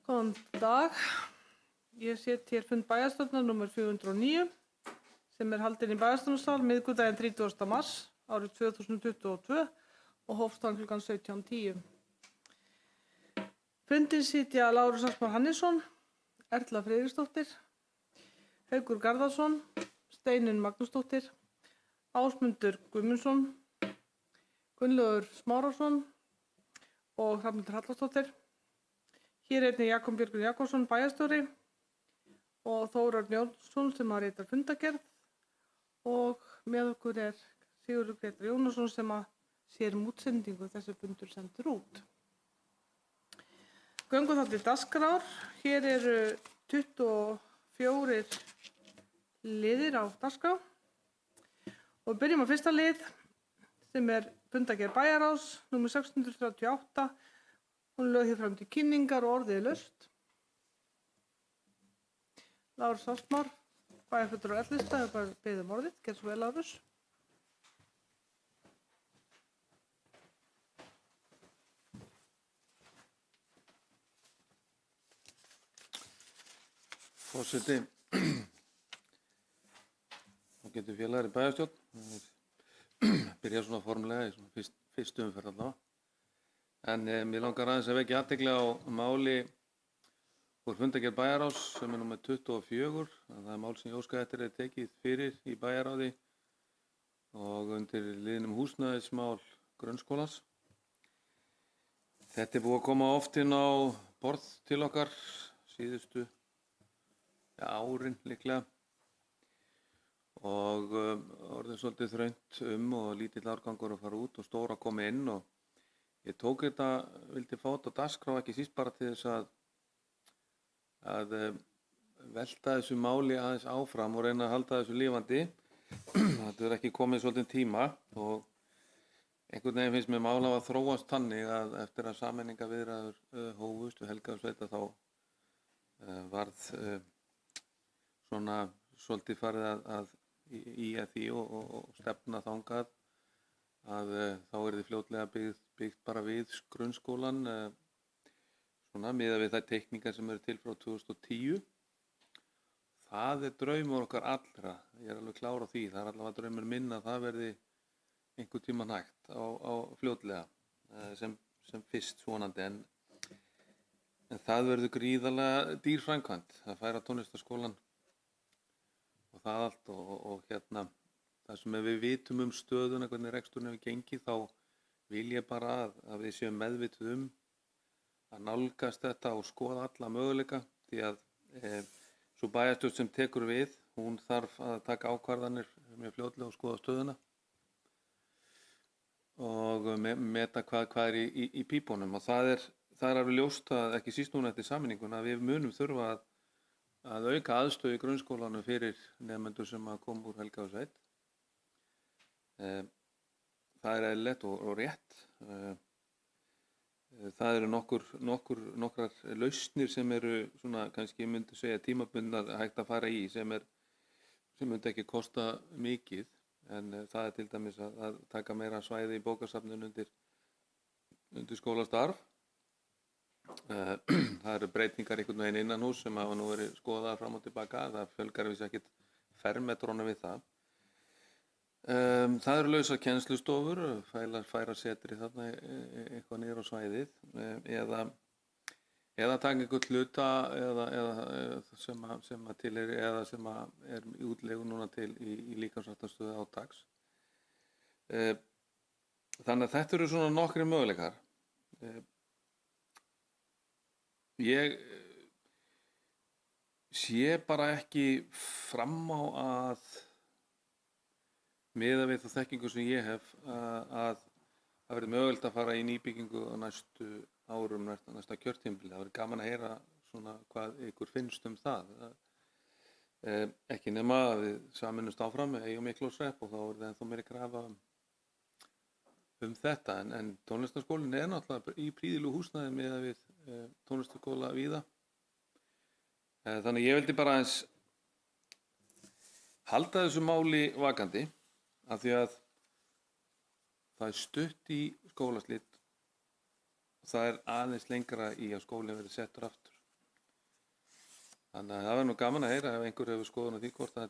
Góðan dag. Ég set hér fund bæjarstjórnar númer 409 sem haldinn í bæjarstjórnarsal miðvikudaginn 30. mars árið 2022 og hófst hann klukkan 17:10. Fundinn sitja Lárus Asmar Hannesson, Erla Friðriksdóttir, Haukur Garðarsson, Steinunn Magnúsdóttir, Ásmundur Guðmundsson, Gunnlaugur Smárason og Hrafnhildur Halldórsdóttir. Hér er einnig Jakob Björgvin Jakobsson bæjarstjóri og Þórarn Jónsson sem ritar fundargerð og með okkur er Sigurður Grétar Jónasson sem sér útsendingu þessi fundur sendur út. Göngum þá til dagskrár. Hér eru 24 liðir á dagskrá og byrjum á fyrsta lið sem fundargerð bæjarráðs númer 638. Hún lögð hér fram til kynningar og orðið laust. Lárus Asmar, bæjarfulltrúi á Ellistað, hefur beðið orðið. Gerðu svo vel, Lárus. Forseti, þá getur félagar í bæjarstjórn. Byrja svona formlega í svona fyrstu umferð allavega. En mér langar aðeins að vekja athygli á máli úr fundargerð bæjarráðs sem númer 24. Það mál sem ég óskaði eftir tekið fyrir í bæjarráði og undir liðnum húsnæðismál grunnskólans. Þetta búið að koma oft inn á borð til okkar síðustu árin líklega og orðið svolítið þröngt og lítill árgangur að fara út og stóra að koma inn og ég tók þetta, vildi fá þetta á dagskrá ekki síst bara til þess að velta þessu máli aðeins áfram og reyna að halda þessu lifandi. Þetta ekki komið svolítið tíma og einhvern veginn finnst mér mála að þróast þannig að eftir að sameiningaviðræður hófust við Helgavíkursveit þá varð svona svolítið farið að því og stefna þangað að þá yrði fljótlega byggt bara við grunnskólan svona miðað við þær teikningar sem eru til frá 2010. Það draumur okkar allra, ég alveg klár á því, það allavega draumur minn að það verði einhvern tímann hægt á fljótlega sem fyrst vonandi en það verður gríðarlega dýr framkvæmd að færa tónlistarskólann og það allt og það sem við vitum stöðuna, hvernig reksturinn hefur gengið, þá vil ég bara að við séum meðvituð að nálgast þetta og skoða alla möguleika því að sú bæjarstjórn sem tekur við, hún þarf að taka ákvarðanir mjög fljótlega og skoða stöðuna og meta hvað í pípunum og það er alveg ljóst að ekki síst núna eftir sameininguna að við munum þurfa að auka aðstöðu í grunnskólanum fyrir nemendur sem að koma úr Helgavíkursveit. Það eðlilegt og rétt. Það eru nokkrar lausnir sem eru svona kannski ég myndi segja tímabundnar hægt að fara í sem myndi ekki kosta mikið en það til dæmis að taka meira svæði í bókasafninu undir skólastarf. Það eru breytingar einhvern veginn innanhús sem hafa nú verið skoðaðar fram og tilbaka. Það fjölgar vissi ekkert fermetrónu við það. Það eru lausar kennslustofur, færa setri þarna eitthvað niður á svæðið eða taka einhvern hluta sem tilheyrir eða sem í útleigu núna til í líkamsræktarstöð átaks. Þannig að þetta eru svona nokkrir möguleikar. Ég sé bara ekki fram á að miðað við þá þekkingu sem ég hef að það verði mögulegt að fara í nýbyggingu á næstu árum, næsta kjörtímabili. Það verður gaman að heyra svona hvað ykkur finnst það. Ekki nema að við sameinumst áfram með Ey og Miklóshrepp og þá verður ennþá meiri krafa þetta. En tónlistarskólinn náttúrulega í prýðilegu húsnæði miðað við tónlistarskóla víða. Þannig ég vildi bara aðeins halda þessu máli vakandi. Af því að það stutt í skólaslit það er aðeins lengra í að skólinn verði settur aftur. Þannig að það verður nú gaman að heyra ef einhver hefur skoðun á því hvort það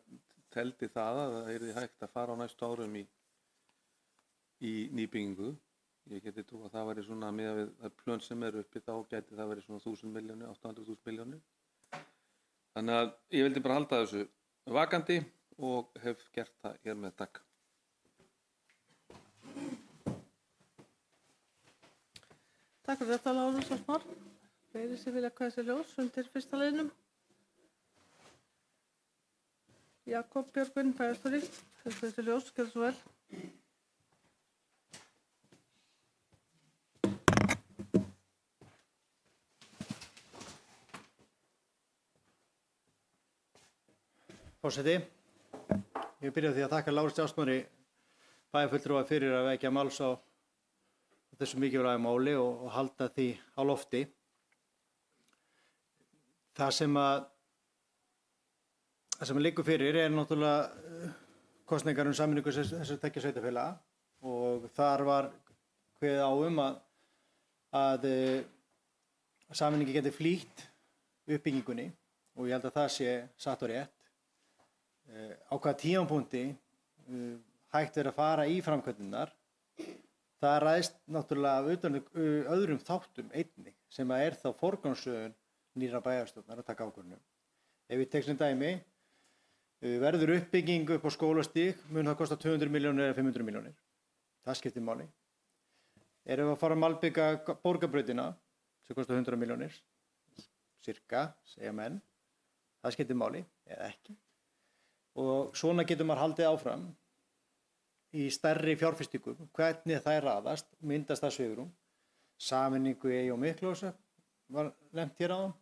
teldi það að það yrði hægt að fara á næstu árum í nýbyggingu. Ég geti trú að það væri svona miðað við það plön sem eru uppi, þá gæti það verið svona 1.000 milljónir, 800.000 milljónir. Þannig að ég vildi bara halda þessu vakandi og hef gert það hér með takk. Takk fyrir þetta, Lárus og Smári. Fleiri sem vilja kveðja sér ljós undir fyrsta liðnum. Jakob Björgvin, bæjarstjóri, hefur kveðja sér ljós, gjörðu svo vel. Forseti, ég byrja á því að þakka Lárusi Ásmári bæjarfulltrúa fyrir að vekja máls á þessu mikilvæga máli og halda því á lofti. Það sem liggur fyrir er náttúrulega kosningar sameiningu þessara tveggja sveitarfélaga og þar var kveðið á að sameiningi geti flýtt uppbyggingunni og ég held að það sé satt og rétt. Á hvaða tímapunkti hægt er að fara í framkvæmdirnar, það ræðst náttúrulega af öðrum þáttum einnig sem er þá forgangsröðun nýrra bæjarstjórnar að taka ákvörðun. Ef ég tek sem dæmi, verður uppbygging upp á skólastig, mun það kosta 200 milljónir eða 500 milljónir. Það skiptir máli. Erum við að fara að malbika borgarbrautina sem kostar 100 milljónir, cirka, segja menn, það skiptir máli eða ekki. Og svona getur maður haldið áfram í stærri fjárfestingum, hvernig þær raðast, myndast það svigrúm. Sameiningu í og Miklós var nefnt hér áðan,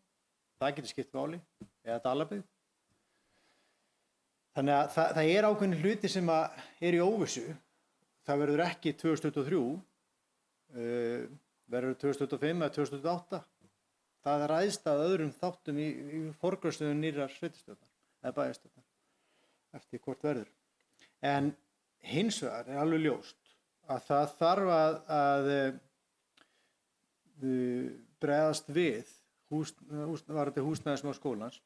það getur skipt máli, eða Dalabyggð. Þannig að það er ákveðnir hluti sem er í óvissu. Það verður ekki 2023, verður 2025 eða 2028. Það ræðst að öðrum þáttum í forgangsröðun nýrrar sveitarstjórnar eða bæjarstjórnar eftir hvort verður. En hins vegar er alveg ljóst að það þarf að bregðast við varðandi húsnæðismál skólans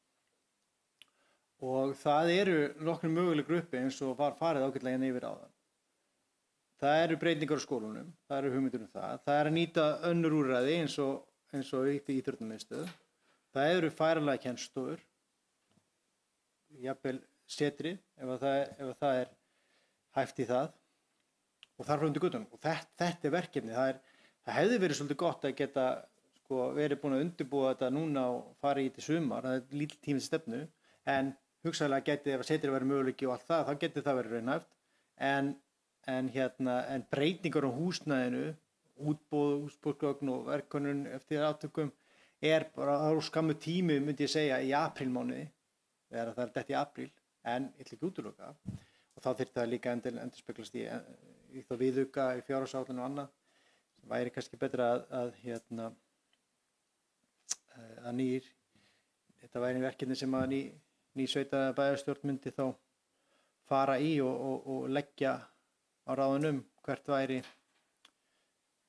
og það eru nokkrir möguleikar uppi eins og var farið ágætlega hérna yfir áðan. Það eru breytingar á skólunum, það eru hugmyndir það. Það er að nýta önnur úrræði eins og í íþróttamiðstöð. Það eru færanlega kennslustofur, jafnvel setrið ef það er hæft í það og þar frá undir götunum. Og þetta er verkefni. Það hefði verið svolítið gott að geta verið búin að undirbúa þetta núna og fara í til sumar. Það er lítill tími til stefnu en hugsanlega geti ef setrið verið möguleiki og allt það, þá geti það verið raunhæft. En breytingar á húsnæðinu, útboðsgögn og verkkönnun eftir aftökum er bara á skammu tími, myndi ég segja, í aprílmánuði, þegar það er dett í apríl, en ég ætla ekki útiloka. Og þá þyrfti það líka endurspeglast í þá viðauka, í fjárhagsáætlun og annað, sem væri kannski betra að þetta væri verkefni sem að ný sveita bæjarstjórn myndi þá fara í og leggja á ráðunum hvert væri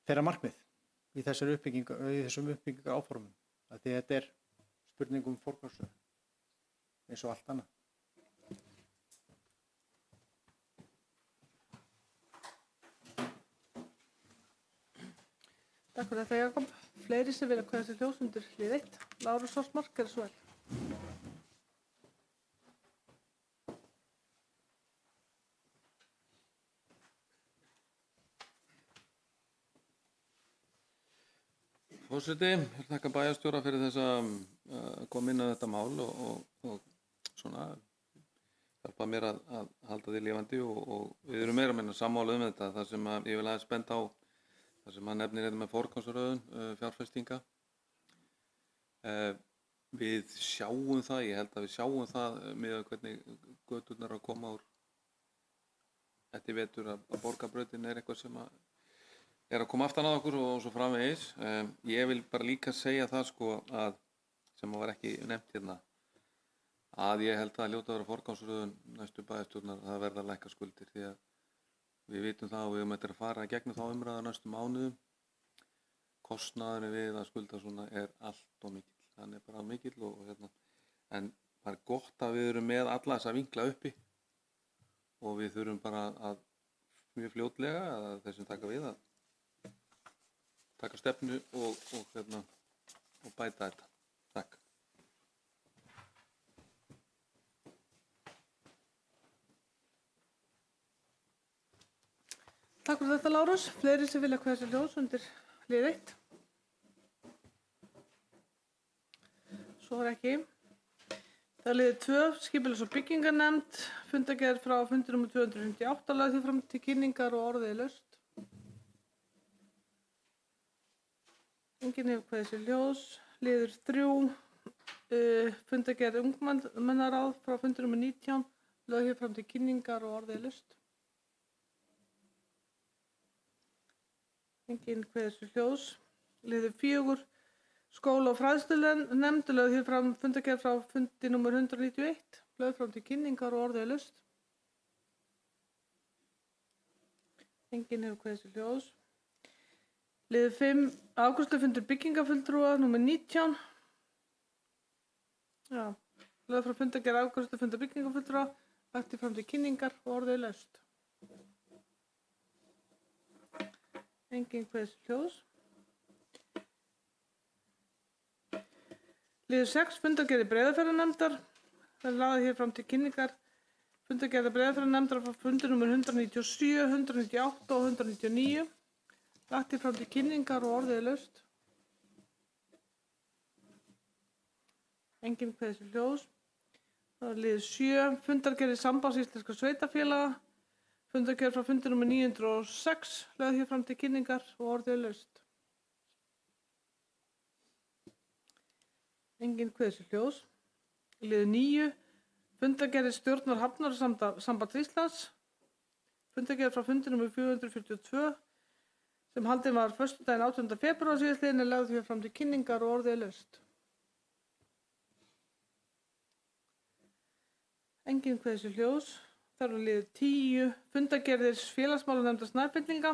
þeirra markmið í þessum uppbyggingar áformum. Því þetta er spurning forgangsröðun eins og allt annað. Takk fyrir þetta, Jakob. Fleiri sem vilja kveðja sér ljós undir hlið 1. Lárus og Smári, gjörðu svo vel. Forseti, ég þakka bæjarstjóra fyrir þess að koma inn á þetta mál og svona hjálpa mér að halda því lifandi og við erum meira meina sammála þetta. Það sem ég vil aðeins benda á, það sem hann nefnir með forgangsröðun fjárfestinga. Við sjáum það, ég held að við sjáum það með hvernig göturnar að koma úr eftir vetur að borgarbrautin er eitthvað sem er að koma aftan að okkur og svo framvegis. Ég vil bara líka segja það að sem var ekki nefnt hérna, að ég held að hljóta að vera forgangsröðun næstu bæjarstjórnar það verða að lækka skuldir því að við vitum það og við höfum eftir að fara gegnum þá umræðu næstu mánuðum kostnaðurinn við að skulda svona allt og mikill. Hann bara mikill og en það gott að við erum með alla þessa vinkla uppi og við þurfum bara að mjög fljótlega að þessum taka við að taka stefnu og bæta þetta. Takk. Takk fyrir þetta, Lárus. Fleiri sem vilja kveðja sér ljós undir lið 1? Svo ekki. Það er lið 2, skipulags- og byggingarnefnd, fundargerð frá fundi nr. 258, lagði því fram til kynningar og orðið laust. Enginn hefur kveðið sér ljós. Liður 3, fundargerð ungmennaráð frá fundi nr. 19, lagði því fram til kynningar og orðið laust. Enginn kveðið sér ljós. Liður 4, skóla- og fræðslunefnd, lögð hér fram fundargerð frá fundi nr. 191, lögð fram til kynningar og orðið laust. Enginn hefur kveðið sér ljós. Liður 5, afgreiðslufundur byggingarfulltrúa nr. 19. Lögð frá fundargerð afgreiðslufundur byggingarfulltrúa, lagt fram til kynningar og orðið laust. Enginn kveðið sér ljós. Liður 6, fundargerð Breiðafjarðarnefndar. Það er lagði hér fram til kynningar fundargerð Breiðafjarðarnefndar frá fundi nr. 197, 198 og 199. Lagt hér fram til kynningar og orðið laust. Enginn kveðið sér ljós. Það er liður 7, fundargerð Sambands íslenskra sveitarfélaga. Fundargerð frá fundi nr. 906, lagði hér fram til kynningar og orðið laust. Enginn kveðið sér ljós. Liður 9, fundargerð stjórnar Hafnasambands Íslands. Fundargerð frá fundi nr. 442, sem haldin var föstudaginn 18. febrúar síðastliðinn, lagði hér fram til kynningar og orðið laust. Enginn kveðið sér ljós. Það er liður 10, fundargerðir félagsmálanefndar Snæfellinga.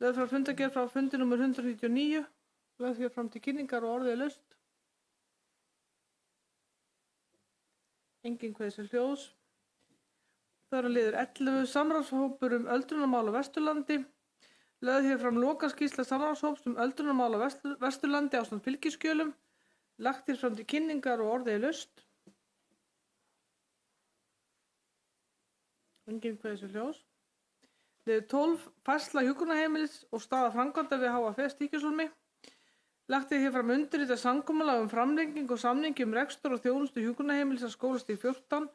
Lögð frá fundargerð frá fundi nr. 199, lagði hér fram til kynningar og orðið laust. Enginn kveðið sér ljós. Það er liður 11, samráðshópur öldrunarmál á Vesturlandi. Lögð hér fram lokaskýrsla samráðshóps öldrunarmál á Vesturlandi ásamt fylgiskjölum. Lagt hér fram til kynningar og orðið laust. Enginn kveðið sér ljós. Liður 12, færsla hjúkrunarheimilis og staða framkvæmda við HFF Stykkishólmi. Lagt hér fram undirritað samkomulag framlengingu og samningi rekstur og þjónustu hjúkrunarheimilis að skólastig 14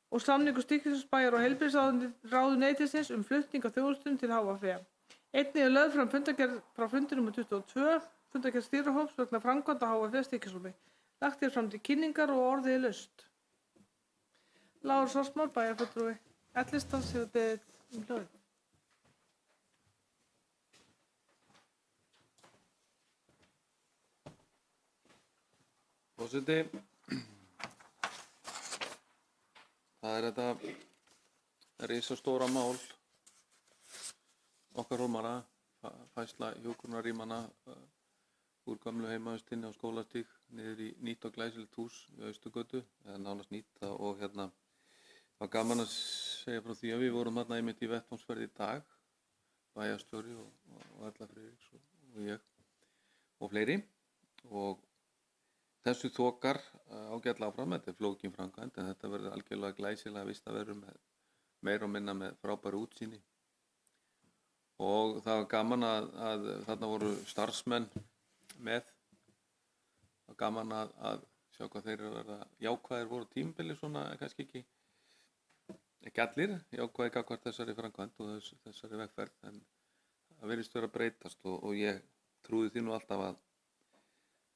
og samningu Stykkishólmsbæjar og heilbrigðisráðuneytisins flutning á þjónustunni til HFF. Einnig er lögð fram fundargerð frá fundi nr. 22, fundargerð stýrihóps vegna framkvæmda HFF Stykkishólmi. Lagt hér fram til kynningar og orðið laust. Lárus Þórsmar, bæjarfulltrúi L-listans, hefur beðið hljóðið. Forseti, það er þetta risastóra mál okkar Hólmara, færsla hjúkrunarrýmanna úr gömlu heimavistinni á Skólastíg niður í nýtt og glæsilegt hús í Austurgötu, eða nánast nýtt, og það var gaman að segja frá því að við vorum þarna einmitt í vettvangsferð í dag, bæjarstjóri og Erla Friðriks og ég og fleiri, og þessu þokar ágætlega áfram. Þetta er flókin framkvæmd, en þetta verður algjörlega glæsilega vistaverur með meira og minna með frábæru útsýni. Og það var gaman að þarna voru starfsmenn með. Það var gaman að sjá hvað þeir eru að verða jákvæðir voru tímabili, svona kannski ekki allir jákvæðir gagnvart þessari framkvæmd og þessari vegferð, en það virðist vera að breytast og ég trúði því nú alltaf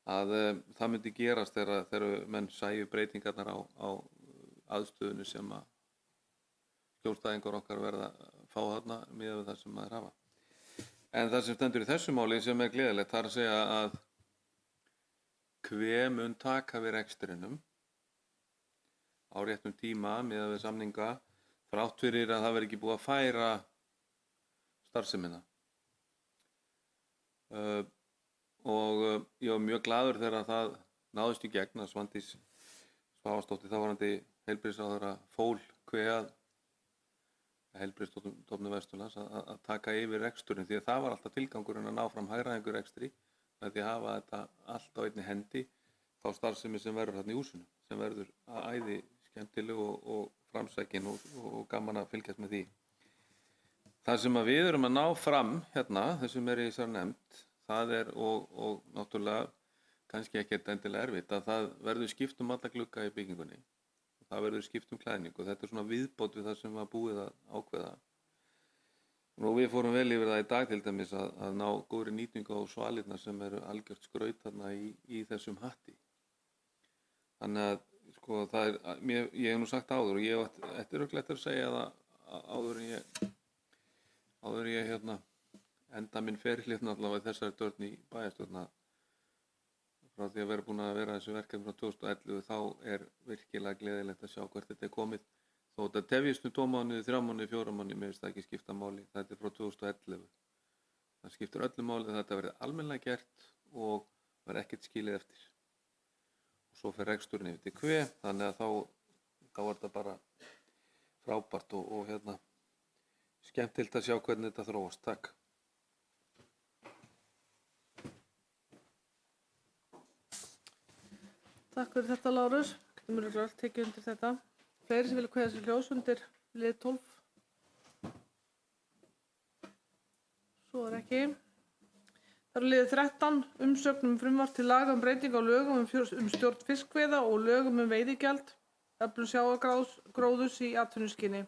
að það myndi gerast þegar menn sæju breytingarnar á aðstöðunni sem að skjólstæðingar okkar verða að fá þarna miðað við það sem maður hafa. En það sem stendur í þessu máli sem er gleðilegt, það er að segja að hve mun taka við rekstrinum á réttum tíma miðað við samninga, þrátt fyrir að það verði ekki búið að færa starfsemina. og ég var mjög glaður þegar það náðist í gegn að Svandís Svavarsdóttir þáverandi heilbrigðisráðherra fól að Heilbrigðisstofnun Vesturlands að taka yfir reksturinn, því að það var alltaf tilgangurinn að ná fram hagræðingu rekstri með því að hafa þetta allt á einni hendi, þá starfsemi sem verður þarna í húsinu, sem verður æði skemmtileg og framsækin og gaman að fylgjast með því. Það sem að við erum að ná fram hérna, þessum í þessari nefnd, það og náttúrulega kannski ekkert endilega erfitt, að það verður skipt alla glugga í byggingunni. Það verður skipt klæðningu. Þetta svona viðbót við það sem var búið að ákveða. Og við fórum vel yfir það í dag til dæmis að ná góðri nýtingu á svalirnar sem eru algjört skraut þarna í þessum hatti. Þannig að sko það ég hef nú sagt áður og ég ætti örugglega eftir að segja það áður en ég enda minn feril allavega í þessari stjórn í bæjarstjórn, frá því að vera búin að vera þessu verkefni frá 2011, þá er virkilega gleðilegt að sjá hvert þetta komið. Þó þetta tefjist 2 mánuði, 3 mánuði, 4 mánuði, mér finnst það ekki skipta máli. Þetta frá 2011. Það skiptir öllu máli að þetta verði almennilega gert og verði ekkert skilið eftir. Og svo fer reksturinn yfir til Kve, þannig að þá er þetta bara frábært og skemmtilegt að sjá hvernig þetta þróast. Takk. Takk fyrir þetta, Lárus. Getum við öll tekið undir þetta. Fleiri sem vilja kveðja sér ljós undir lið 12. Svo er ekki. Það eru liðið 13, umsögn frumvarp til laga breytingu á lögum um stjórn fiskveiða og lögum veiðigjald, öflun sjávargróðurs í atvinnuskyni.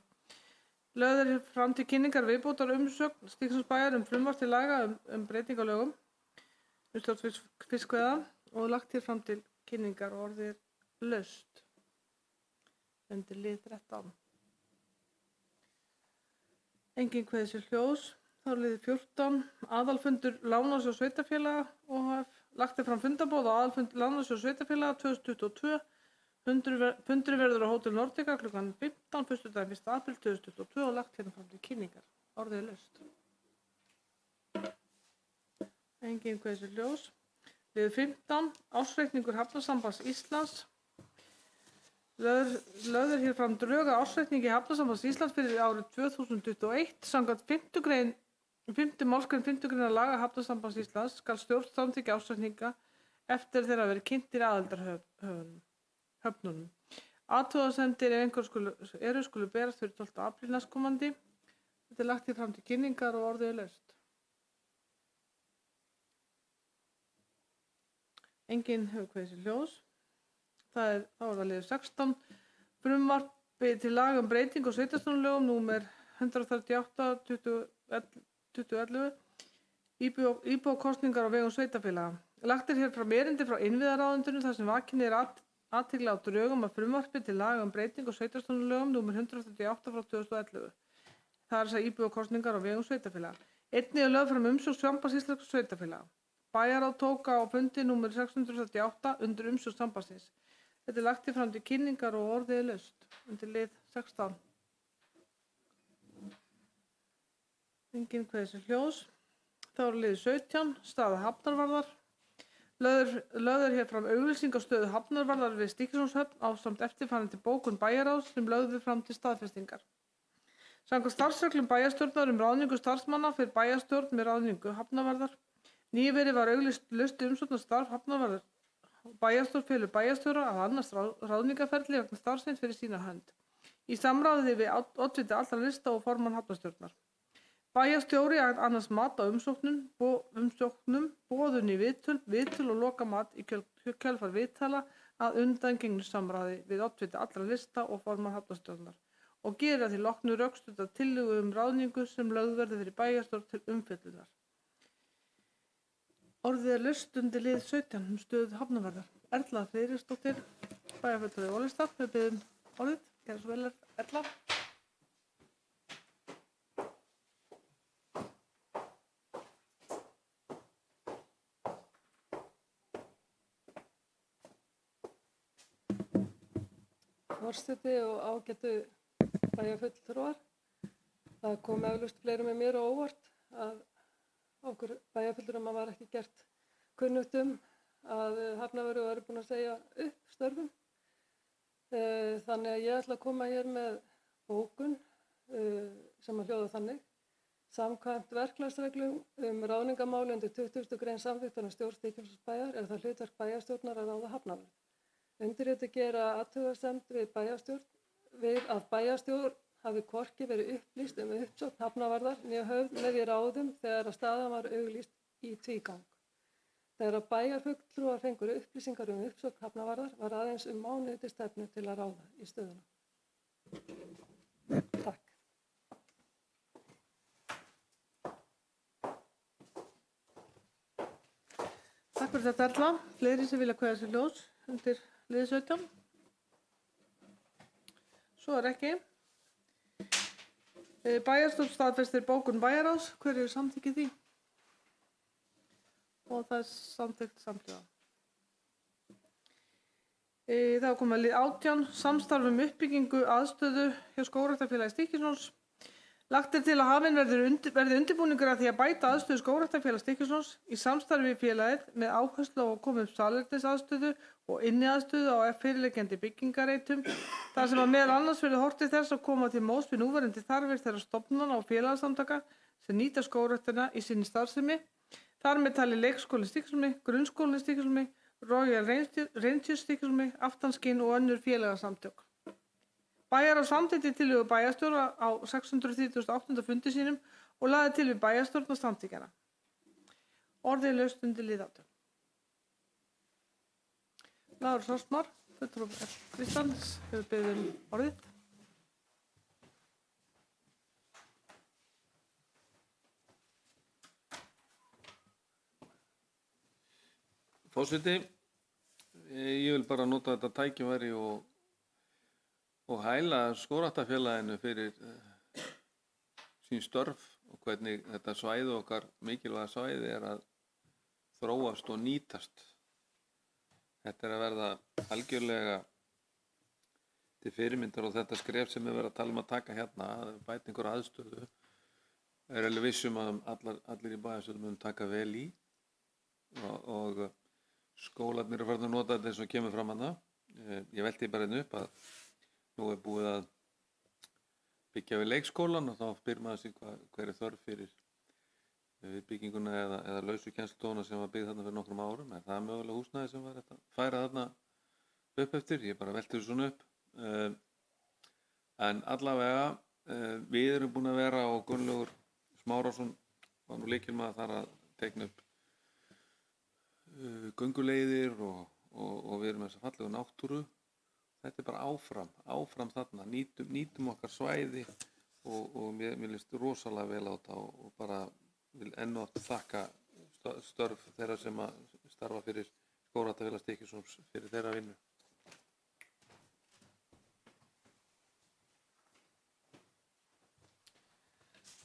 Lögð fram til kynningar viðbótar umsögn Stykkishólmsbæjar frumvarp til laga breytingu á lögum um stjórn fiskveiða og lagt hér fram til kynningar og orðið laust undir lið 13. Enginn kveðið sér ljós. Þá er liðið 14. Aðalfundur Lánasjóðs sveitarfélaga OHF. Lagt fram fundarboð á aðalfund Lánasjóðs sveitarfélaga 2022. Fundur verður á Hótel Nordica kl. 15. föstudaginn 1. apríl 2022 og lagt hérna fram til kynningar. Orðið laust. Enginn kveðið sér ljós. Liður 15. Ársreikningur Hafnasambands Íslands. Lögð hér fram drög að ársreikningi Hafnasambands Íslands fyrir árið 2021. Samkvæmt 5. málsgrein 5. greinar laga Hafnasambands Íslands skal stjórn samþykkja ársreikninga eftir þeirra verið kynntir aðildarhöfnunum. Athugasemdir ef einhver skulu berast fyrir 12. apríl næstkomandi. Þetta er lagt hér fram til kynningar og orðið laust. Enginn hefur kveðið sér ljós. Þá er það liður 16. Frumvarpi til laga breytingu á sveitarstjórnarlögum númer 138/2011. Íbúakosningar á vegum sveitarfélaga. Lagt hér fram erindi frá innviðaráðuneytinu þar sem vakin athygli á drögum að frumvarpi til laga breytingu á sveitarstjórnarlögum númer 138/2011. Það er þess að íbúakosningar á vegum sveitarfélaga. Einnig er lögð fram umsögn Sambands íslenskra sveitarfélaga. Bæjarráð tók á fundi númer 638 undir umsögn sambandsins. Þetta er lagt fram til kynningar og orðið laust undir lið 16. Enginn kveðið sér ljós. Þá er liðið 17, staða hafnarvarðar. Lögð hér fram auglýsing á stöðu hafnarvarðar við Stykkishólmshöfn ásamt eftirfarandi bókun bæjarráðs sem lögðu fram til staðfestingar. Samkvæmt starfsreglum bæjarstjórnar ráðningu starfsmanna fyrir bæjarstjórn með ráðningu hafnarvarðar. Nýverið var auglýst umsóknarstarf hafnarvarðar. Bæjarstjórn felur bæjarstjóra að annast ráðningarferli vegna starfsins fyrir sína hönd. Í samráði við oddvita allra lista og formann hafnarstjórnar. Bæjarstjóri annast mat á umsóknum, boðun í viðtöl og lokamat í kjölfar viðtala að undangengnu samráði við oddvita allra lista og formann hafnarstjórnar og gera því loknu rökstudda tillögu ráðningu sem lögð verði fyrir bæjarstjórn til umfjöllunar. Orðið laust undir lið 17 stöðu hafnarvarðar. Erla Friðriksdóttir, bæjarfulltrúi Ólafsstað, við biðjum orðið. Gerðu svo vel, Erla. Forseti og ágætu bæjarfulltrúar. Það kom eflaust fleirum með mér á óvart að okkur bæjarfulltrúum var ekki gert kunnugt að Hafnarfjörður var búin að segja upp störfum. Þannig að ég ætla að koma hér með bókun sem að hljóða þannig. Samkvæmt verklagsreglum ráðningarmáli undir 20. grein samþykktar stjórn Stykkishólmsbæjar er það hlutverk bæjarstjórnar að ráða Hafnarfjörð. Undirrituð gera athugasemd við að bæjarstjórn hafi hvorki verið upplýst uppsókn Hafnarfjarðar né höfð með í ráðum þegar að staðan var auglýst í tvígang. Þegar að bæjarfulltrúar fengur upplýsingar uppsókn Hafnarfjarðar var aðeins mánuði til stefnu til að ráða í stöðuna. Takk. Takk fyrir þetta Erla. Fleiri sem vilja kveðja sér ljós undir liði 17? Svo er ekki. Bæjarstjórn staðfestir bókun bæjarráðs. Hver eru samþykkið því? Og það er samþykkt samhliða. Það er komið að lið 18. Samstarf uppbyggingu aðstöðu hjá Skógræktarfélagi Stykkishólms. Lagt er til að hafinn verði undirbúningur að því að bæta aðstöðu Skógræktarfélags Stykkishólms í samstarfi við félagið með áherslu á að koma upp salernisaðstöðu og inniaðstöðu á fyrirliggjandi byggingareitum, þar sem að meðal annars verði horft til þess að koma til móts við núverandi þarfir þeirra stofnana og félagasamtaka sem nýta skógræktina í sinni starfsemi. Þar með talið leikskólinn Stykkishólmi, grunnskólinn Stykkishólmi, Royal Rangers Stykkishólmi, Aftanskinn og önnur félagasamtök. Bæjarráð samþykkti tillögu bæjarstjóra á 638. fundi sínum og lagði til við bæjarstjórn og samþykkjana. Orðið er laust undir lið 18. Lárus Osmar, fulltrúi Kristjáns, hefur beðið orðið. Forseti, ég vil bara nota þetta tækifæri og hæla Skógræktarfélaginu fyrir sín störf og hvernig þetta svæði okkar, mikilvæga svæði, er að þróast og nýtast. Þetta er að verða algjörlega til fyrirmyndar og þetta skref sem við verðum að tala um að taka hérna, bæta einhverja aðstöðu, er alveg vissum að allir í bæjarstjórn mun taka vel í og skólarnir eru farin að nota þetta eins og kemur fram hana. Ég velti bara einu upp að nú er búið að byggja við leikskólan og þá spyr maður sig hver er þörf fyrir bygginguna eða lausu kennslustofuna sem var byggð þarna fyrir nokkrum árum. Er það mögulega húsnæði sem var að færa þarna upp eftir? Ég bara velti þessu svona upp. En allavega, við erum búin að vera og Gunnlaugur Smárásson var nú lykilmaður þar að teikna upp gönguleiðir og við erum með þessa fallegu náttúru. Þetta er bara áfram þarna, nýtum okkar svæði og mér líst rosalega vel á þetta og bara vil enn og aftur þakka störf þeirra sem að starfa fyrir Skógræktarfélag Stykkishólms fyrir þeirra vinnu.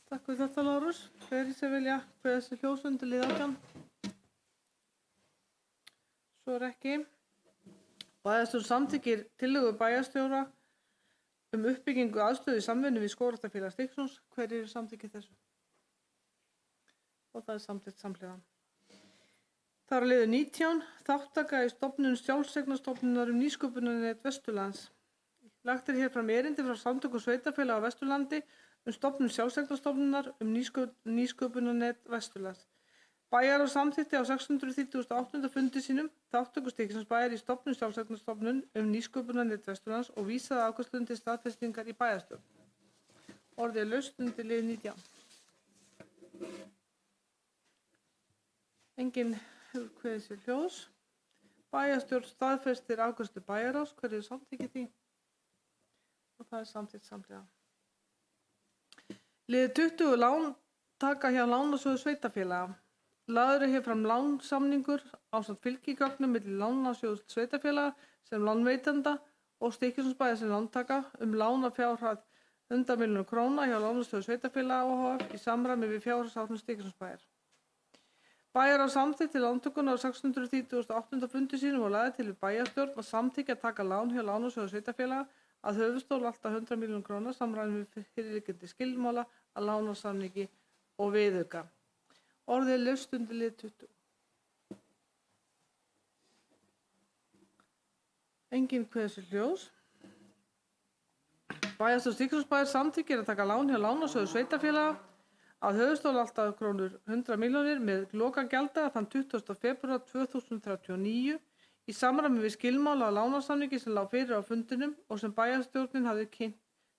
Takk fyrir þetta Lárus. Fleiri sem vilja kveðja sér ljós undir lið 18? Svo er ekki. Bæjarstjórn samþykkir tillögu bæjarstjóra uppbyggingu aðstöðu í samvinnu við Skógræktarfélag Stykkishólms. Hver eru samþykkið þessu? Og það er samþykkt samhliða. Það er á liður 19. Þátttaka í stofnun sjálfseignarstofnunar nýsköpunarnet Vesturlands. Lagt er hér fram erindi frá samtökum sveitarfélaga á Vesturlandi stofnun sjálfseignarstofnunar nýsköpunarnet Vesturlands. Bæjarráð samþykkti á 638. fundi sínum þátttöku Stykkishólmsbæjar í stofnun sjálfseignarstofnun nýsköpunarnet Vesturlands og vísaði afgreiðslunni til staðfestingar í bæjarstjórn. Orðið er laust undir lið 19. Enginn hefur kveðið sér ljós. Bæjarstjórn staðfestir afgreiðslu bæjarráðs. Hver er samþykkið því? Og það er samþykkt samhliða. Lið 20 lántaka hjá Lánasjóði sveitarfélaga. Lagður er hér fram lánsamningur ásamt fylgigögnum milli Lánasjóðs sveitarfélaga sem lánveitenda og Stykkishólmsbæjar sem lántaka lánafjárhæð 100 milljónir króna hjá Lánasjóði sveitarfélaga OHF í samræmi við fjárhagsáætlun Stykkishólmsbæjar. Bæjarráð samþykkti lántökuna á 638. fundi sínum og lagði til við bæjarstjórn og samþykki að taka lán hjá Lánasjóði sveitarfélaga að höfuðstól allt að 100 milljónir króna samræmi við fyrirliggjandi skilmála að lánasamningi og viðauka. Orðið er laust undir lið 20. Enginn kveður sér hljóðs. Bæjarstjórn Stykkishólmsbæjar samþykkir að taka lán hjá Lánasjóði sveitarfélaga að höfuðstól alltaf krónur 100 milljónir með lokagjaldaga þann 20. febrúar 2039 í samræmi við skilmála á lánasamningi sem lá fyrir á fundinum og sem bæjarstjórnin hafði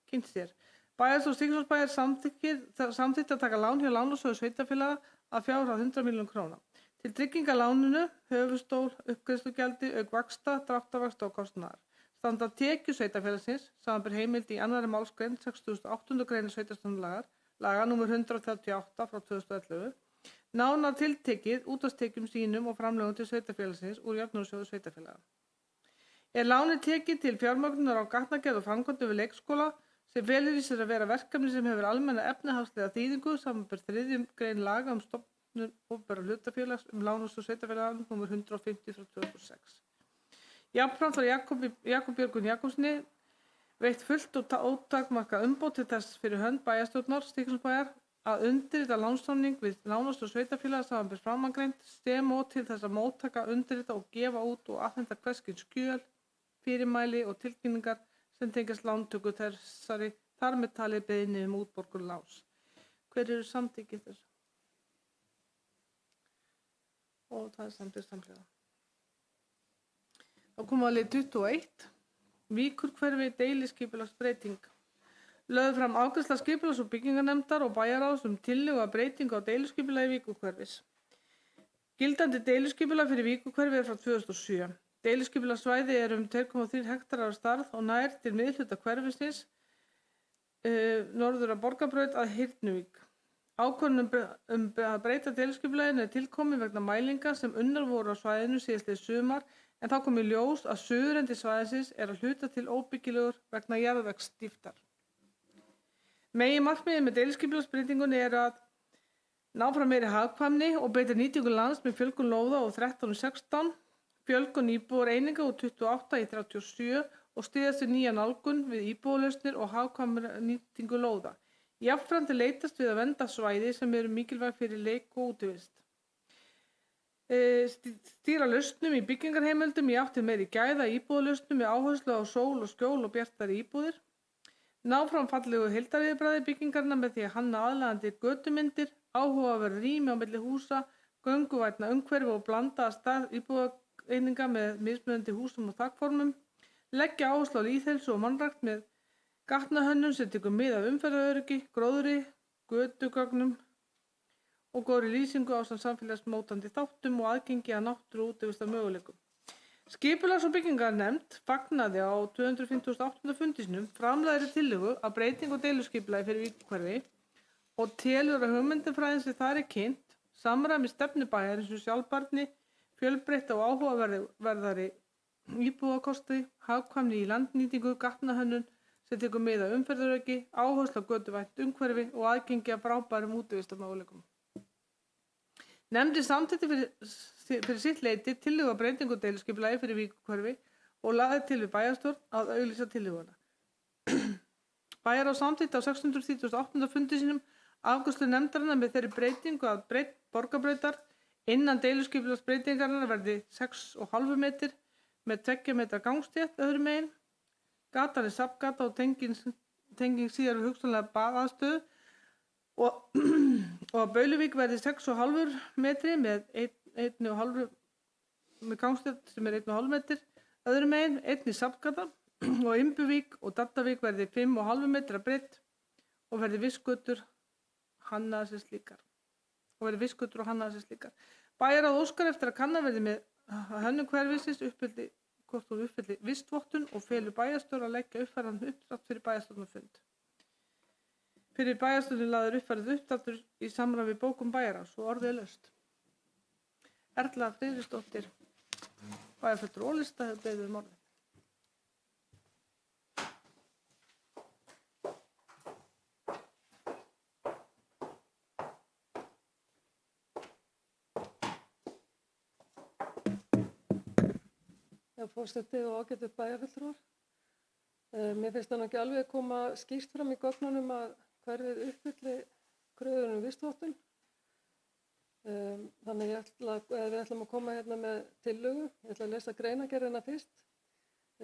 kynnt sér. Bæjarstjórn Stykkishólmsbæjar samþykkti að taka lán hjá Lánasjóði sveitarfélaga að fjárhæð 100 milljónir króna. Til trygginga láninu, höfuðstól, uppgreiðslugjaldi, auk vaxta, dráttarvaxta og kostnaðar. Standa tekjur sveitarfélagsins, samanber heimild í 2. málsgrein 68. grein sveitarstjórnarlaga, laga nr. 138 frá 2011, nánar tiltekið útvarpstekjum sínum og framlögum til sveitarfélagsins úr jöfnunarsjóði sveitarfélaga. Er lánið tekið til fjármögnunar á gatnagerð og framkvæmdum við leikskóla sem felur í sér að vera verkefni sem hefur almenna efnahagslega þýðingu samanber 3. grein laga stofnun opinberra hlutafélags lánasjóð sveitarfélaga nr. 150 frá 2006. Jafnframt var Jakob Björgvin Jakobssyni veitt fullt og ótakmarkað umboð til þess fyrir hönd bæjarstjórnar Stykkishólmsbæjar að undirrita lánssamning við Lánasjóð sveitarfélaga samanber framangreint sem og til þess að móttaka, undirrita og gefa út og afhenda hvers kyns skjöl, fyrirmæli og tilkynningar sem tengjast lántöku þessari þar með talið beiðni útborgun láns. Hver eru samþykkið þessu? Og það samþykkt samhliða. Þá komum við að lið 21. Víkurhverfi deiliskipulagsbreyting. Lögð fram afgreiðsla skipulags- og byggingarnefndar og bæjarráðs tillögu að breytingu á deiliskipulagi Víkurhverfis. Gildandi deiliskipulag fyrir Víkurhverfi er frá 2007. Deiliskipulagssvæði er 2,3 hektarar á stærð og nær til miðhluta hverfisins norður af Borgarbraut að Hyrnuvík. Ákvörðun að breyta deiliskipulaginu er tilkomin vegna mælinga sem unnar voru á svæðinu síðastliðið sumar en þá kom í ljós að suðurendi svæðisins er að hluta til óbyggilegur vegna jarðvegsdýptar. Meginmarkmiðið með deiliskipulagsbreytingunni er að ná fram meiri hagkvæmni og beita nýtingu lands með fjölgun lóða úr 13 og 16, fjölgun íbúðareininga úr 28 í 37 og styðjast við nýja nálgun við íbúðalausnir og hagkvæmra nýtingu lóða. Jafnframt er leitast við að vernda svæði sem eru mikilvæg fyrir leik og útivist. Stýra lausnum í byggingarheimildum í átt til meiri gæða íbúðalausnum með áherslu á sól og skjól og bjartari íbúðir. Ná fram fallegu heildarviðbragði byggingarna með því að hanna aðlaðandi götumyndir, áhugaverð rými á milli húsa, gönguvænna umhverfi og blanda að stað íbúðareininga með mismunandi húsum og þakformum. Leggja áherslu á lýðheilsu og mannrækt með gatnahönnun sem tekur mið af umferðaröryggi, gróðri, götugögnum og góðri lýsingu ásamt samfélagsmótandi þáttum og aðgengi að náttúru og útivistarmöguleikum. Skipulags- og byggingarnefnd fagnaði á 258. fundi sínum framlagðri tillögu að breytingu á deiliskipulagi fyrir Víkurhverfi og telur að hugmyndafræðin sem þar er kynnt samræmi stefnu bæjarins sjálfbærni, fjölbreytta og áhugaverðari íbúðakosti, hagkvæmni í landnýtingu, gatnahönnun sem tekur mið af umferðaröryggi, áherslu á götuvænt umhverfi og aðgengi að frábærum útivistarmöguleikum. Nefndin samþykkti fyrir sitt leyti tillögu að breytingu á deiliskipulagi fyrir Víkurhverfi og lagði til við bæjarstjórn að auglýsa tillöguna. Bæjarráð samþykkti á 638. fundi sínum afgreiðslu nefndarinnar með þeirri breytingu að breidd Borgarbrautar innan deiliskipulagsbreytingarinnar verði 6,5 metri með 2 metra gangstétt öðrum megin. Gatan er safngata og tenging síðar við hugsanlega baðaðstöðu og að Bauluvík verði 6,5 metri með 1,5 með gangstétt sem er 1,5 metri öðrum megin, 1 í safngata og Imbuvík og Daddavík verði 5,5 metra breidd og verði vistgötur hannaðar sem slíkar. Bæjarráð óskar eftir að kanna verði með hönnun hverfisins hvort hún uppfylli vistvottun og felur bæjarstjóra að leggja uppfærðan uppdrátt fyrir bæjarstjórnarfund. Fyrir bæjarstjórnin lagður uppfærð uppdráttur í samræmi við bókum bæjarráðs og orðið er laust. Erla Friðriksdóttir, bæjarfulltrúi Ólista, hefur beðið orðið. Forseti og ágætu bæjarfulltrúar. Mér finnst það ekki alveg koma skýrt fram í gögnunum að hverfið uppfylli kröfur vistvottun. Þannig við ætlum að koma hérna með tillögu. Ég ætla að lesa greinargerðina fyrst.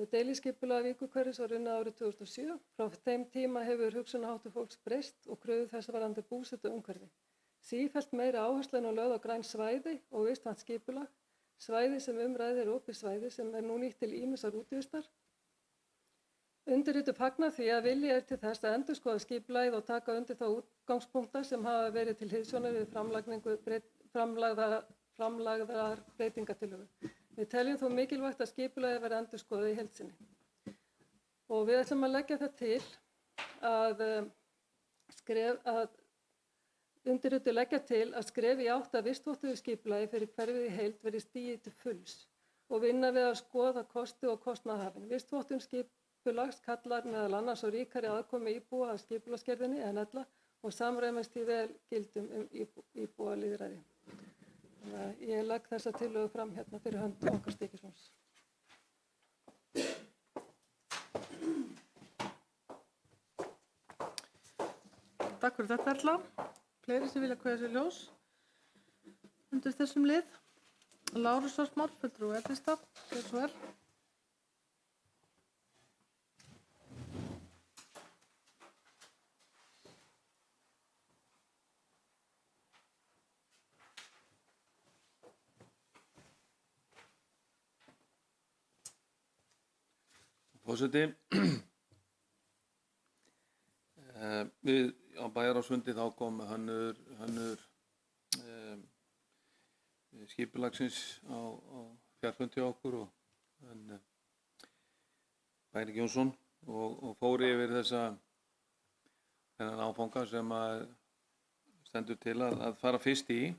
Deiliskipulag Víkurhverfis var unnið árið 2007. Frá þeim tíma hefur hugsunarháttur fólks breyst og kröfu þess varðandi búsetu umhverfi. Sífellt meiri áhersla er nú lögð á græn svæði og vistvænt skipulag. Svæði sem ræðir er opið svæði sem er nú nýtt til ýmissar útivistar. Undirrituð fagnar því að vilji er til þess að endurskoða skipulagið og taka undir þá útgangspunkta sem hafa verið til hliðsjónar við framlagðar breytingatillögur. Við teljum þó mikilvægt að skipulagið verði endurskoðað í heild sinni. Og við ætlum að leggja það til að undirrituð leggja til að skref í átt að vistvottuðu skipulagi fyrir hverfið í heild verði stigið til fulls og vinna við að skoða kosti og kostnaðarhafin. Vistvottun skipulags kallar meðal annars á ríkari aðkomu íbúa að skipulagsgerðinni en ella og samræmist því vel gildum íbúalýðræði. Þannig að ég legg þessa tillögu fram hérna fyrir hönd okkar Stykkishólms. Takk fyrir þetta, Erla. Fleiri sem vilja kveðja sér ljós undir þessum lið. Lárus Már, fulltrúi L-lista, gjörðu svo vel. Forseti, við á Bæjarásfundi þá kom hönnur skipulagsins á fjarfundi okkur og Bærik Jónsson og fór yfir þennan áfanga sem að stendur til að fara fyrst í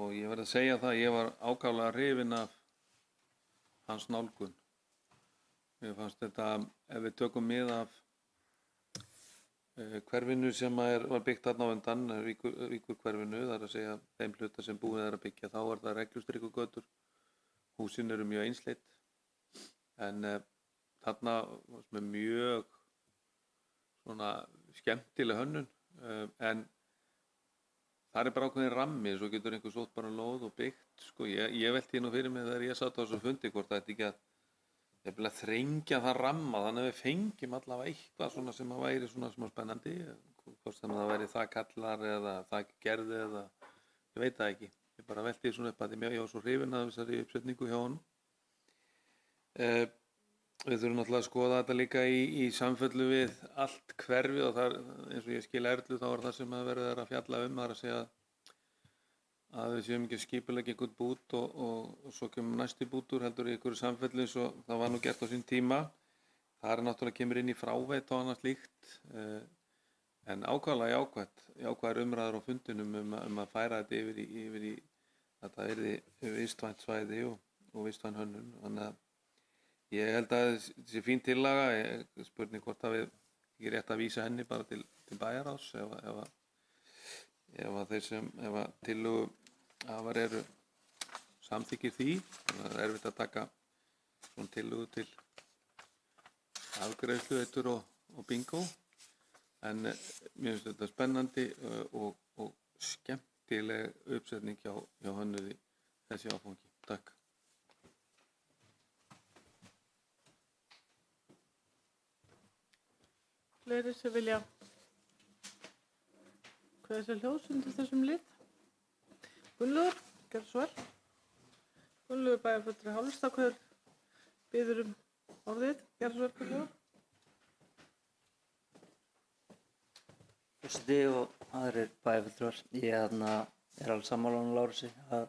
og ég verð að segja það að ég var ákaflega hrifinn af hans nálgun. Mér fannst þetta, ef við tökum mið af hverfinu sem var byggt þarna á undan, Víkurhverfinu, það er að segja þeim hluta sem búið er að byggja, þá er það reglustrikugötur, húsin eru mjög einsleitt, en þarna var með mjög svona skemmtileg hönnun, en það er bara ákveðin rammi, svo getur einhver sótt bara lóð og byggt, sko, ég velti nú fyrir mig þegar ég satt á þessu fundi hvort það ætti ekki að þrengja það ramma þannig að við fengjum allavega eitthvað svona sem að væri svona smá spennandi, hvort sem það væri það kallar eða það gerði eða ég veit það ekki. Ég bara velti því svona upp að ég var svo hrifinn af þessari uppsetningu hjá honum. Við þurfum náttúrulega að skoða þetta líka í samfellu við allt hverfið og það eins og ég skil Erlu þá er það sem að verða að fjalla það er að segja að við séum ekki að skipuleggja einhvern bút og svo kemur næsti bútur heldur í einhverju samfellu eins og það var nú gert á sín tíma. Það er náttúrulega kemur inn í fráveit og annað slíkt en ákvæðlega jákvæðar umræður á fundinum að færa þetta yfir í þetta yrði vistvænt svæði og vistvæn hönnun. Þannig að ég held að þessi fín tillaga, spurning hvort að við ekki rétt að vísa henni bara til Bæjarráðs ef að tillögu afar eru samþykkir því, það er erfitt að taka svona tillögu til afgreiðslu og bingo, en mér finnst þetta spennandi og skemmtileg uppsetning hjá hönnuði þessi áfangi. Takk. Fleiri sem vilja kveðja sér ljós undir þessum lið. Gunnlaugur, gjörðu svo vel. Gunnlaugur bæjarfulltrúi Hálfstahver biður orðið. Gjörðu svo vel, Gunnlaugur. Forseti og aðrir bæjarfulltrúar. Ég er alveg sammála með Lárusi að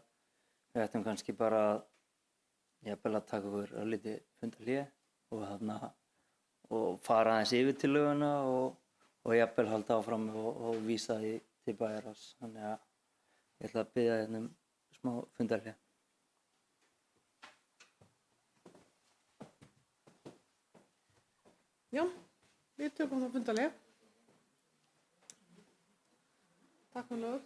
við ættum kannski bara að taka okkur örlítið fundarhlé og fara aðeins yfir tillöguna og jafnvel halda áfram og vísa því til Bæjarráðs. Þannig að ég ætla að biðja hérna smá fundarhlé. Já, við tökum það fundarhlé. Takk, Gunnlaugur.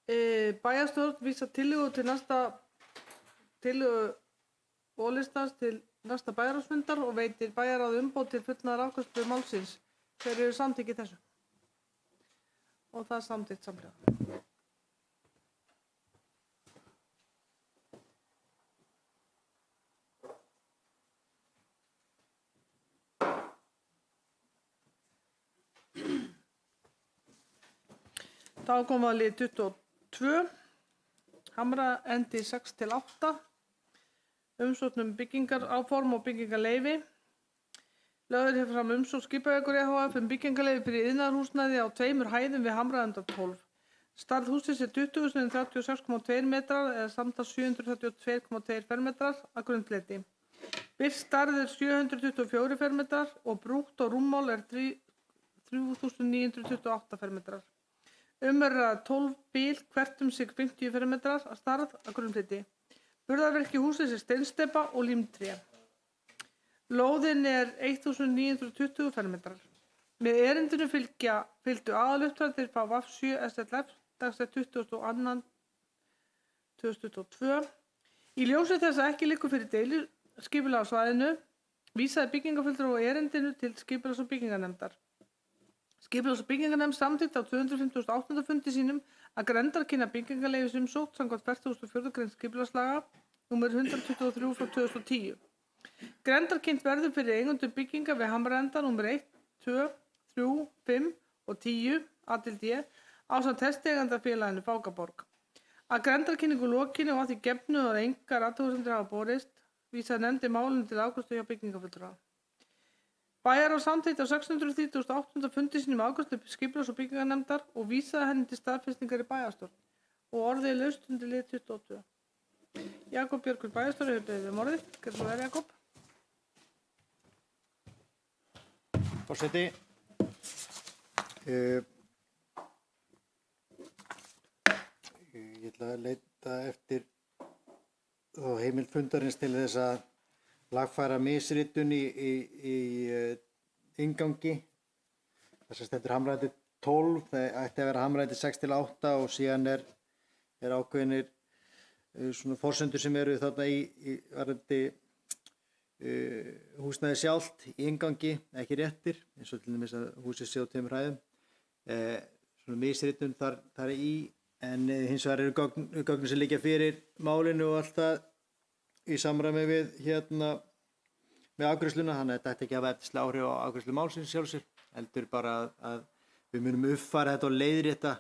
Bæjarstjórn vísar tillögu til næsta tillögu ólistans til næsta bæjarráðsfundar og veitir bæjarráði umboð til fullnaðar afgreiðslu málsins. Hver eru samþykki þessu? Og það er samþykkt samhliða. Þá komum við að lið 22, Hamraendi 6-8, umsókn byggingaráform og byggingarleyfi. Lögð er fram umsókn Skipavegur ehf. Byggingarleyfi fyrir iðnaðarhúsnæði á 2 hæðum við Hamraenda 12. Stærð hússins er 20.36,2 metrar eða samtals 732,2 fermetrar að grundleiti. Birt stærð er 724 fermetrar og brútt og rúmmál er 3.928 fermetrar. Er að 12 bíl hvert sig 50 fermetrar að stærð að grunnflyti. Burðarverki hússins er steinsteypa og límtré. Lóðin er 1920 fermetrar. Með erindinu fylgdu aðalupptæktir frá VAF7 SLF dagsett 22.2.2022. Í ljósi þess að ekki liggur fyrir deiliskipulag á svæðinu vísaði byggingarfulltrúi og erindinu til skipulags- og byggingarnefndar. Skipulags- og byggingarnefnd samþykkti á 258. fundi sínum að grenndarkynna byggingarleyfisumsókn samkvæmt 44. grein skipulagslaga nr. 123/2010. Grenndarkynnt verður fyrir eigendum bygginga við Hamraenda nr. 1, 2, 3, 5 og 10 A-D ásamt testeigandafélaginu Fákaborg. Að grenndarkynningu lokinni og að því gefnu að engar athugasemdir hafa borist vísaði nefndin málinu til afgreiðslu hjá byggingarfulltrúa. Bæjarráð samþykkti á 638. fundi sínum afgreiðslu skipulags- og byggingarnefndar og vísaði henni til staðfestingar í bæjarstjórn og orðið er laust undir lið 22. Jakob Björgvin bæjarstjóri hefur beðið um orðið. Gerðu svo vel, Jakob. Forseti, ég ætla að leita eftir heimild fundarins til þess að lagfæra misritun í inngangi. Þess að stendur Hamraendi 12, það ætti að vera Hamraendi 6-8 og síðan er ákveðinir svona forsendur sem eru þarna í varðandi húsnæði sjálft í inngangi ekki réttir, eins og til dæmis að húsið sé á 2 hæðum. Svona misritun þar í, en hins vegar eru gögn sem liggja fyrir málinu og allt það í samræmi við með afgreiðsluna, þannig að þetta ætti ekki að hafa efnislega áhrif á afgreiðslu málsins sjálfsög, heldur bara að við munum uppfæra þetta og leiðrétta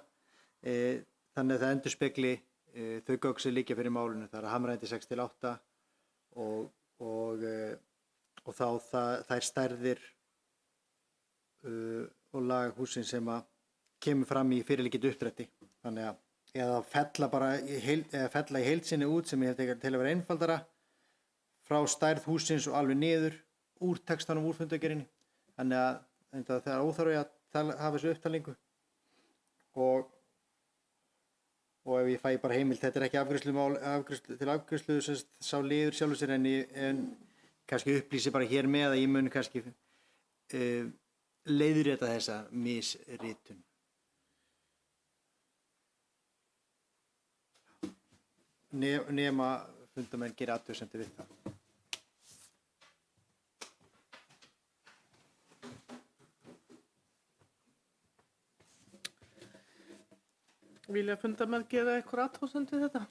þannig að það endurspegli þau gögn sem liggja fyrir málinu. Það er Hamraendi 6-8 og þá þær stærðir og lag hússins sem að kemur fram í fyrirliggjandi uppdrætti. Þannig að eða fella í heild sinni út sem ég held til að vera einfaldara frá stærð hússins og alveg niður úr textanum úr fundargerðinni. Þannig að það er óþarfi að hafa þessu upptalningu og ef ég fæ bara heimild, þetta er ekki til afgreiðslu sá liður sjálfur sér en kannski upplýsi bara hér með að ég mun kannski leiðrétta þessa misritun. Nema fundamenn gera athugasemdir við það. Vilja fundamenn gera eitthvað athugasemdir við þetta?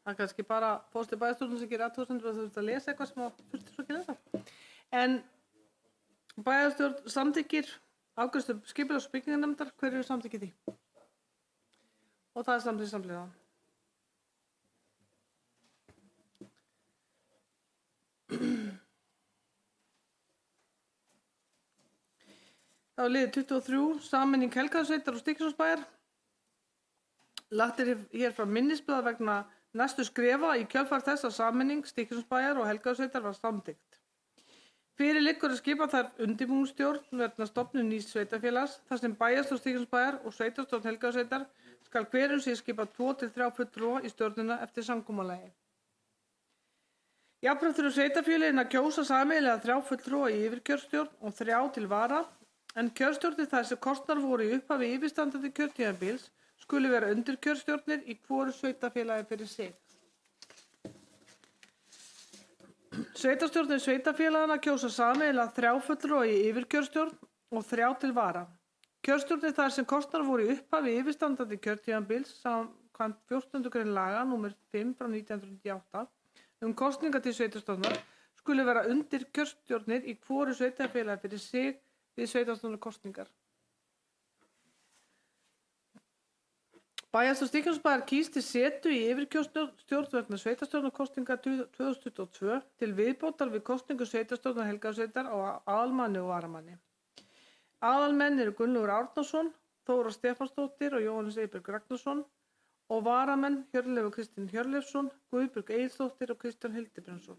Það er kannski bara fórstu bæjarstjórnin sem gerir athugasemdir og þú þurft að lesa eitthvað sem þurftir svo ekki að lesa. En bæjarstjórn samþykkir afgreiðslu skipulags- og byggingarnefndar, hver eru samþykkið því? Og það er samþykkt samhliða. Þá er liðið 23, sameining Helgafellssveitar og Stykkishólmsbæjar. Lagt er hér fram minnisblað vegna næstu skrefa í kjölfar þess að sameining Stykkishólmsbæjar og Helgafellssveitar var samþykkt. Fyrir liggur að skipa þarf undirbúningsstjórn vegna stofnun nýs sveitarfélags þar sem bæjarstjórn Stykkishólmsbæjar og sveitarstjórn Helgafellssveitar skal hver sig skipa 2 til 3 fulltrúa í stjórnina eftir samkomulagi. Jafnframt þurfa sveitarfélögin að kjósa sameiginlega 3 fulltrúa í yfirkjörstjórn og 3 til vara en kjörstjórnir þær sem kosnar voru í upphafi yfirstandandi kjörtímabils skulu vera undirkjörstjórnir í hvoru sveitarfélagi fyrir sig. Sveitarstjórnir sveitarfélagana kjósa sameiginlega 3 fulltrúa í yfirkjörstjórn og 3 til vara. Kjörstjórnir þær sem kosnar voru í upphafi yfirstandandi kjörtímabils samkvæmt 14. grein laga nr. 5 frá 1998 kosninga til sveitarstjórnar skulu vera undir kjörstjórnir í hvoru sveitarfélagi fyrir sig við sveitarstjórnarkosningar. Bæjarstjórn Stykkishólmsbæjar kýs til setu í yfirkjörstjórn vegna sveitarstjórnarkosninga 2022 til viðbótar við kosningu sveitarstjórnar Helgafellssveitar á aðalmanni og varamanni. Aðalmenn eru Gunnlaugur Árnason, Þóra Stefánsdóttir og Jóhannes Eyberg Ragnarsson og varamenn Hjörleifur Kristinn Hjörleifsson, Guðbjörg Egilsdóttir og Kristján Hildebrandsson.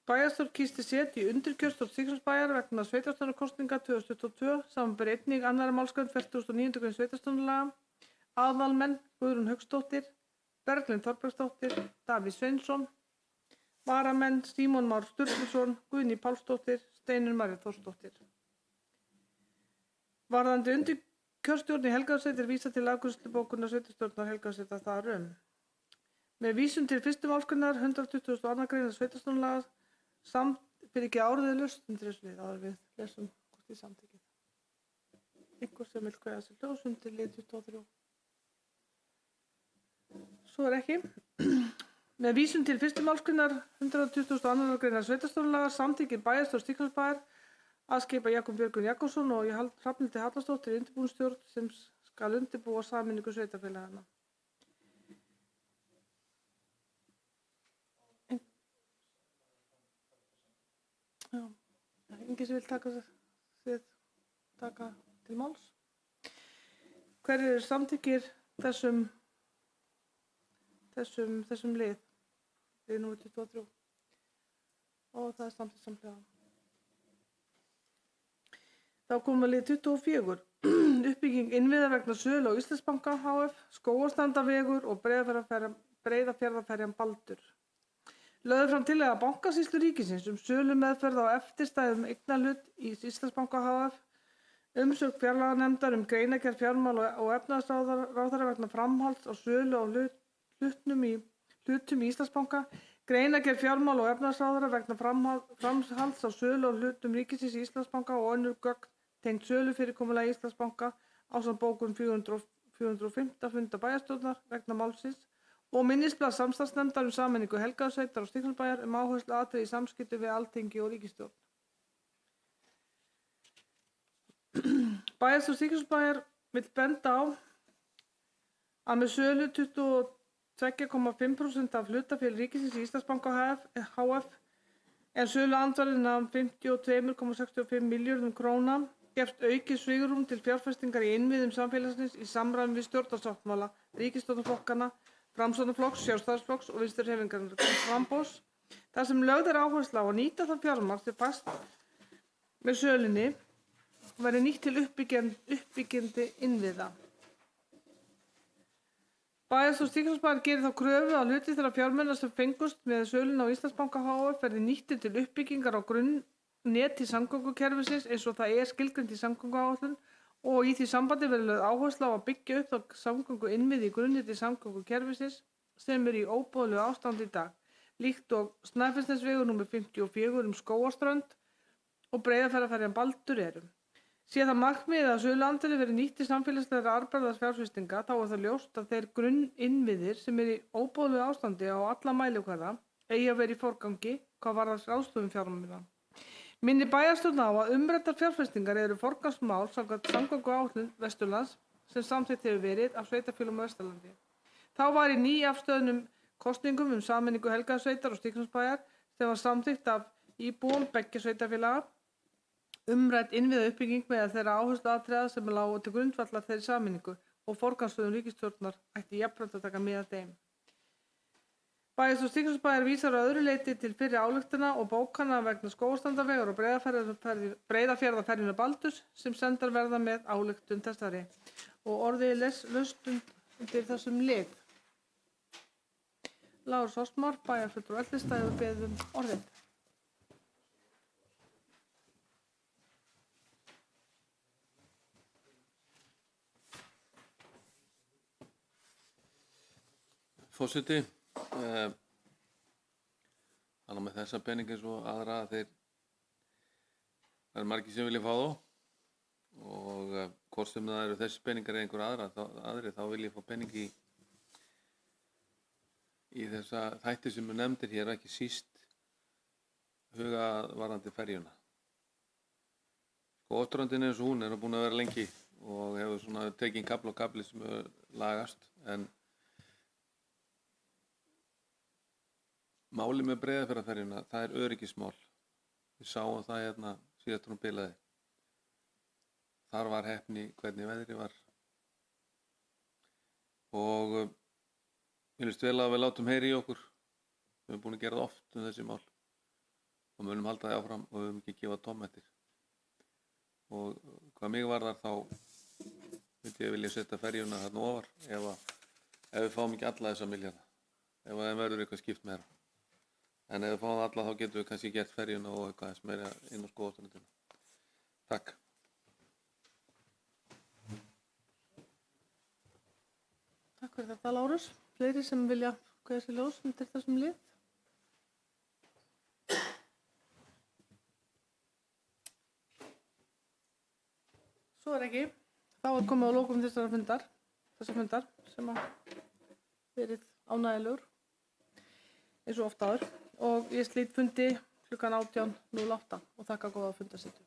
Bæjarstjórn kýs til setu í undirkjörstjórn Stykkishólmsbæjar vegna sveitarstjórnarkosninga 2022 samanber einnig 2. málsgrein 49. grein sveitarstjórnarlaga. Aðalmenn Guðrún Hauksdóttir, Berglind Þorbergsdóttir, Davíð Sveinsson. Varamenn Símon Már Sturluson, Guðný Pálsdóttir, Steinunn María Þórsdóttir. Varðandi undirkjörstjórn í Helgafellssveit er vísað til afgreiðslubókunar sveitarstjórnar Helgafellssveitar þar Með vísun til 1. málsgreinar 122. greinar sveitarstjórnarlaga fyrir ekki áriðalaust undir þessu lið áður við lesum hvort í samþykkið. Einhver sem vil kveða sér hljóðs undir lið 23. Svo ekki. Með vísun til 1. málsgreinar 122. greinar sveitarstjórnarlaga samþykkir bæjarstjórn Stykkishólmsbæjar að skipa Jakob Björgvin Jakobsson og Hrafnhildi Halldórsdóttur í undirbúningsstjórn sem skal undirbúa sameiningu sveitarfélaganna. Já, enginn sem vil taka til máls. Hverjir eru samþykkir þessum lið númer 23 og það er samþykkt samhliða. Þá komum við lið 24. Uppbygging innviða vegna sölu á Íslandsbanka hf, Skógarstrandarvegur og Breiðafjarðarferjan Baldur. Lögðu fram tillaga Bankasýslu ríkisins sölu meðferð á eftirstæðum eignarhlut í Íslandsbanka hf, umsögn fjárlaganefndar greinargerð fjármála og efnahagsráðherra vegna framhalds á sölu á hlutum í Íslandsbanka, greinargerð fjármála og efnahagsráðherra vegna framhalds á sölu á hlutum ríkisins í Íslandsbanka og önnur gögn tengd sölu fyrirkomulagi Íslandsbanka ásamt bókun 405 funda bæjarstjórnar vegna málsins og minnisblað samstarfsnefndar sameiningu Helgafellssveitar og Stykkishólmsbæjar áherslu atriði í samskiptum við Alþingi og ríkisstjórn. Bæjarstjórn Stykkishólmsbæjar vill benda á að með sölu 22,5% af hlutafélag ríkisins í Íslandsbanka hf en söluandvirðið nam 52,65 milljörðum króna gefst aukið svigrúm til fjárfestingar í innviðum samfélagsins í samræmi við stjórnarsáttmála ríkisstjórnarflokkanna, Framsóknarflokks, Sjálfstæðisflokks og Vinstri-hreyfingarinnar græns framboðs, þar sem lögð er áhersla á að nýta það fjármagn sem fæst með sölunni verði nýtt til uppbyggjandi innviða. Bæjarstjórn Stykkishólmsbæjar gerir þá kröfu að hluti þeirra fjármuna sem fengust með söluna á Íslandsbanka hf verði nýttir til uppbyggingar á grunnneti samgöngukerfisins eins og það er skilgreint í samgönguáætlun og í því sambandi verði lögð áhersla á að byggja upp þá samgönguinnviði í grunnneti samgöngukerfisins sem er í óboðlegu ástandi í dag, líkt og Snæfellsnesvegur nr. 54 Skógarströnd og Breiðafjarðarferjan Baldur eru. Sé það markmiðið að söluandvirðið verði nýtt til samfélagslegra arðbærra fjárfestinga þá er það ljóst að þeir grunninnviðir sem eru í óboðlegu ástandi á alla mælikvarða eigi að vera í forgangi hvað varðar ráðstöfun fjármuna. Minni bæjarstjórn á að umræddar fjárfestingar eru forgangsmál samkvæmt samgönguáætlun Vesturlands sem samþykkt hefur verið af sveitarfélögum á Vesturlandi. Þá var í nýafstöðnum kosningum sameiningu Helgafellssveitar og Stykkishólmsbæjar sem var samþykkt af íbúum beggja sveitarfélaga umrædd innviða uppbygging með þeirra áhersluatriða sem lágu til grundvallar þeirri sameiningu og forgangsröðun ríkisstjórnar ætti jafnframt að taka mið af þeim. Bæjarstjórn Stykkishólmsbæjar vísar að öðru leyti til fyrri ályktana og bókana vegna Skógarstrandarvegar og Breiðafjarðarferjunnar Baldurs sem sendar verða með ályktun þessari og orðið laust undir þessum lið. Lárus Osmar, bæjarfulltrúi Ellistaðir beðið orðið. Forseti, þannig með þessa peningi eins og aðra það eru margir sem vilja fá þá og hvort sem það eru þessi peningar eða einhver aðri þá vil ég fá peningi í þessa þætti sem við nefndir hér, ekki síst huga varðandi ferjuna. Óströndin eins og hún er búin að vera lengi og hefur svona tekið kafli og kafli sem hefur lagast, en málið með Breiðafjarðarferjuna, það er öryggismál. Við sáum það hérna síðast hún bilaði. Þar var heppni hvernig veðri var. Og ég finnst vel að við látum heyri í okkur. Við erum búin að gera það oft þessi mál. Og munum halda það áfram og við höfum ekki gefað tóm eftir. Og hvað mig varðar þá myndi ég vilja setja ferjuna þarna ofar ef við fáum ekki alla þessa milljarða. Ef það verður eitthvað skipt með það. En ef við fáum alla þá getum við kannski gert ferjuna og eitthvað sem er inn á Skógarströndina. Takk. Takk fyrir þetta, Lárus. Fleiri sem vilja kveða sér ljós undir þessum lið? Svo er ekki. Þá er komið á lokum þessa fundar sem að verið ánægjulegur eins og oft áður og ég slít fundi klukkan 18:08 og þakka góða fundarsetu.